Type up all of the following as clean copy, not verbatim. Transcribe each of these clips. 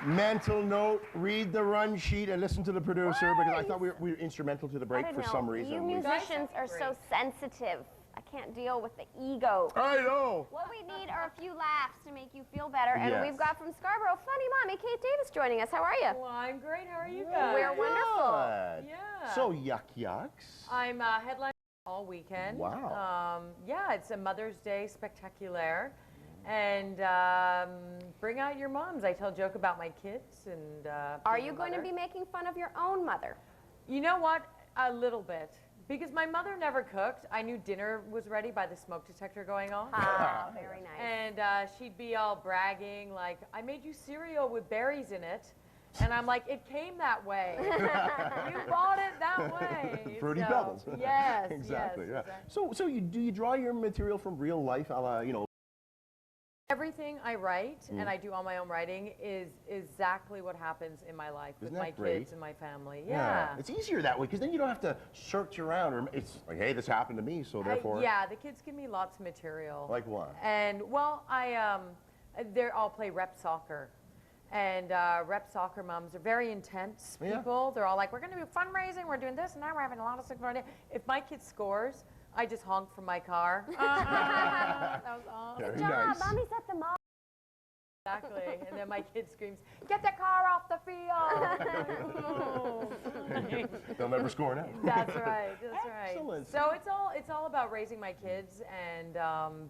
Mental note, read the run sheet and listen to the producer because I thought we were instrumental to the break for some reason. You musicians are so sensitive. I can't deal with the ego. I know. What we need are a few laughs to make you feel better. And we've got from Scarborough, funny mommy, Kate Davis joining us. How are you? Well, I'm great. How are you guys? We're wonderful. Yeah. So, yucks. I'm headlining all weekend. Wow. Yeah, it's a Mother's Day spectacular. And bring out your moms. I tell a joke about my kids. And Are you going to be making fun of your own mother? You know what? A little bit. Because my mother never cooked. I knew dinner was ready by the smoke detector going off. Ah, very nice. And she'd be all bragging, like, I made you cereal with berries in it. And I'm like, it came that way. You bought it that way. Fruity Pebbles. Yes. Exactly. Yes, Yeah. exactly. So do you draw your material from real life, you know? Everything I write, and I do all my own writing, is exactly what happens in my life with my kids and my family. Yeah. It's easier that way because then you don't have to search around or it's like, hey, this happened to me, so therefore. Yeah, the kids give me lots of material. Like what? And well, they all play rep soccer. And rep soccer moms are very intense people. They're all like, we're going to do fundraising, we're doing this, and now we're having a lot of support. If my kid scores, I just honk from my car. That was awesome. Good job, mommy's at the mall. Exactly. And then my kid screams, get the car off the field. They'll never score now. That's right. That's right. Excellent. So it's all about raising my kids and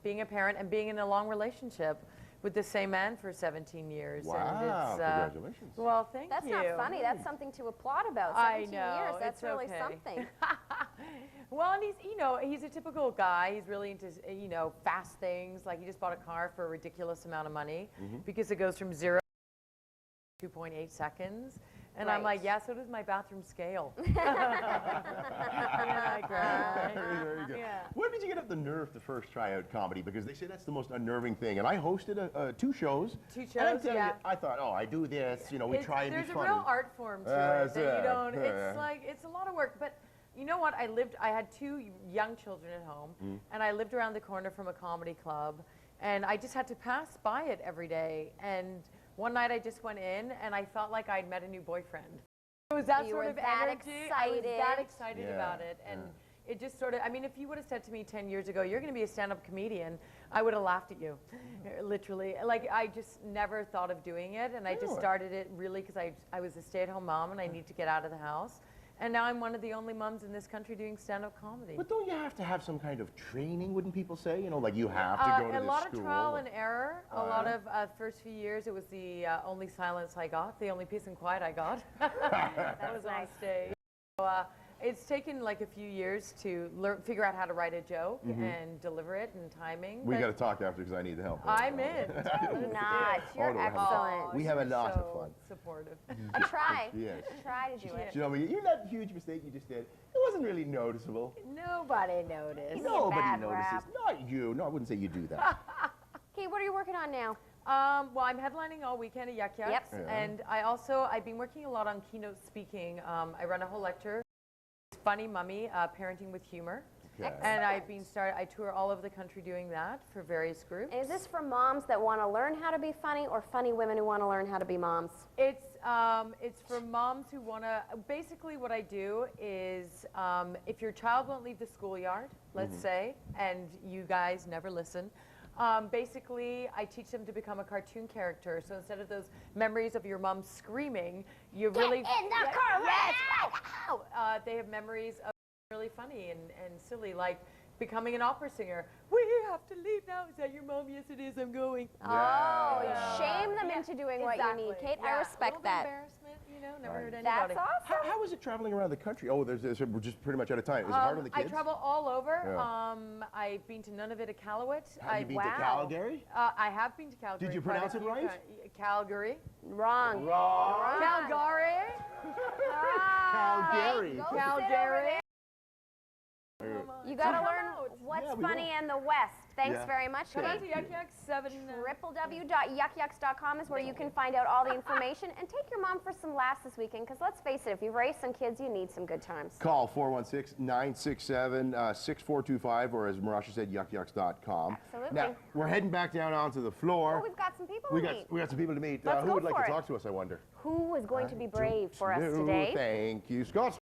being a parent and being in a long relationship with the same man for 17 years. Wow, and it's, congratulations. Well, thank That's you. not funny. That's something to applaud about. 17 years. That's really something. Well, and he's a typical guy. He's really into, fast things. Like he just bought a car for a ridiculous amount of money because it goes from 0 to 2.8 seconds. And I'm like, yeah, so does my bathroom scale. Very good. Yeah. When did you get up the nerve to first try out comedy? Because they say that's the most unnerving thing. And I hosted 2 shows. 2 shows, and I'm telling you, I thought, oh, I do this, we try and be funny. There's a real art form to it that you don't, it's like, it's a lot of work. But you know what, I had 2 young children at home, and I lived around the corner from a comedy club, and I just had to pass by it every day. And one night I just went in, and I felt like I'd met a new boyfriend. It was that sort of energy. I was that excited about it. And it just sort of, I mean, if you would have said to me 10 years ago, you're going to be a stand-up comedian, I would have laughed at you, literally. Like, I just never thought of doing it, and I just started it really because I was a stay-at-home mom, and I need to get out of the house. And now I'm one of the only moms in this country doing stand-up comedy. But don't you have to have some kind of training, wouldn't people say? Like you have to go to this school. A lot of trial and error. A lot of first few years, it was the only silence I got, the only peace and quiet I got. That was on stage. So, it's taken like a few years to figure out how to write a joke and deliver it and timing. We got to talk after because I need the help. I'm in. You're excellent. We have a lot of fun. Supportive. A try. Yes. A try to do it. You're that huge mistake you just did. It wasn't really noticeable. Nobody noticed. Nobody notices. Not you. No, I wouldn't say you do that. Okay, what are you working on now? Well, I'm headlining all weekend at Yuck Yucks, and I've been working a lot on keynote speaking. I run a whole lecture, Funny Mummy, Parenting with Humor. And I tour all over the country doing that for various groups. And is this for moms that want to learn how to be funny or funny women who want to learn how to be moms? It's for moms who want to, basically what I do is if your child won't leave the schoolyard, let's say, and you guys never listen, basically I teach them to become a cartoon character. So instead of those memories of your mom screaming, you really— Get in the car right now! They have memories of really funny and silly, like becoming an opera singer. We have to leave now. Is that your mom? Yes, it is. I'm going. Shame them into doing what you need, Kate. I respect that. Embarrassment, never hurt anybody. That's awesome. How is it traveling around the country? Oh, we're just pretty much out of time. Is it hard on the kids? I travel all over. I've been to Nunavut, Iqaluit. Have you been to Calgary? I have been to Calgary. Did you pronounce it right? Calgary. Wrong. Calgary. Calgary. Calgary. You got to learn what's funny in the West. Thanks very much, Come on Kate. to Yuck Yucks 7. www.yuckyucks.com is where you can find out all the information and take your mom for some laughs this weekend, because let's face it, if you've raised some kids, you need some good times. Call 416-967-6425, or as Marasha said, yuckyucks.com. Absolutely. Now, we're heading back down onto the floor. Oh, we've got some people We to got meet. some people to meet. Let's Who go would like for to it. talk to us, I wonder? Who is going to be brave for us No, today? Thank you, Scott.